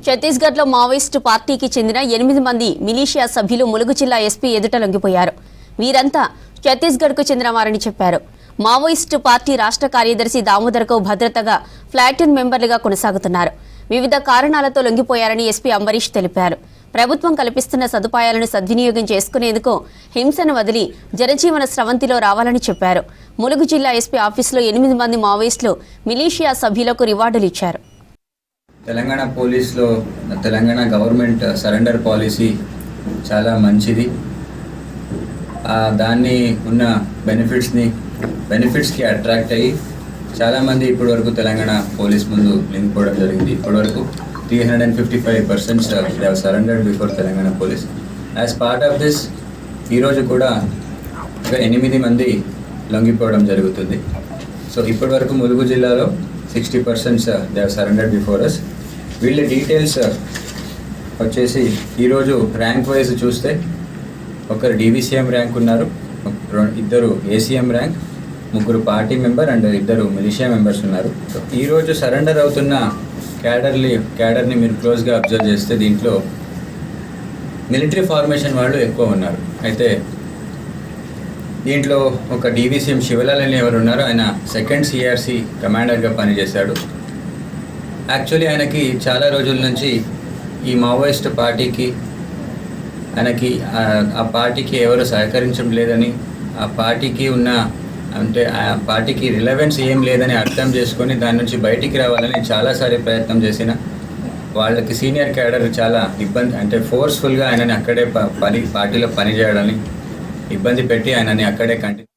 ఛత్తీస్గఢ్లో మావోయిస్టు పార్టీకి చెందిన 8 మంది మిలీషియా సభ్యులు ములుగు జిల్లా ఎస్పీ ఎదుట లొంగిపోయారు. వీరంతా ఛత్తీస్గఢ్కు చెందిన వారని చెప్పారు. మావోయిస్టు పార్టీ రాష్ట్ర కార్యదర్శి దామోదర్కు భద్రతగా ప్లాటూన్ మెంబర్లుగా కొనసాగుతున్నారు. వివిధ కారణాలతో లొంగిపోయారని ఎస్పీ అంబరీష్ తెలిపారు. ప్రభుత్వం కల్పిస్తున్న సదుపాయాలను సద్వినియోగం చేసుకునేందుకు హింసను వదిలి జనజీవన స్రవంతిలో రావాలని చెప్పారు. ములుగు జిల్లా ఎస్పీ ఆఫీసులో 8 మంది మావోయిస్టులు మిలీషియా సభ్యులకు రివార్డులు ఇచ్చారు. తెలంగాణ పోలీస్లో తెలంగాణ గవర్నమెంట్ సరెండర్ పాలసీ చాలా మంచిది. దాన్ని ఉన్న బెనిఫిట్స్కి అట్రాక్ట్ అయ్యి చాలామంది ఇప్పటివరకు తెలంగాణ పోలీస్ ముందు నిలిపోవడం జరిగింది. ఇప్పటివరకు 355 persons they have surrendered before Telangana police. As part of this ఈరోజు కూడా 8 మంది లొంగిపోవడం జరుగుతుంది. సో ఇప్పటివరకు ములుగు జిల్లాలో 60 persons they have surrendered before us. వీళ్ళ డీటెయిల్స్ వచ్చేసి ఈరోజు ర్యాంక్ వైజ్ చూస్తే ఒకరు DVCM ర్యాంక్ ఉన్నారు, 2 ACM rank, 3 party member and 2 militia members ఉన్నారు. ఈరోజు సరెండర్ అవుతున్న క్యాడర్ని మీరు క్లోజ్గా అబ్జర్వ్ చేస్తే దీంట్లో మిలిటరీ ఫార్మేషన్ వాళ్ళు ఎక్కువ ఉన్నారు. అయితే దీంట్లో ఒక DVCM శివలాల్ అని ఎవరు ఉన్నారో ఆయన 2nd CRC కమాండర్గా పనిచేశాడు. యాక్చువల్లీ ఆయనకి చాలా రోజుల నుంచి ఈ మావోయిస్ట్ పార్టీకి ఆయనకి ఆ పార్టీకి ఎవరు సహకరించడం లేదని, ఆ పార్టీకి ఉన్న అంటే ఆ పార్టీకి రిలవెన్స్ ఏం లేదని అర్థం చేసుకొని దాని నుంచి బయటికి రావాలని చాలాసారి ప్రయత్నం చేసిన వాళ్ళకి సీనియర్ క్యాడర్ చాలా ఇబ్బంది అంటే ఫోర్స్ఫుల్గా ఆయనని అక్కడే పార్టీలో పనిచేయడాన్ని ఇబ్బంది పెట్టి ఆయనని అక్కడే కంటిన్యూ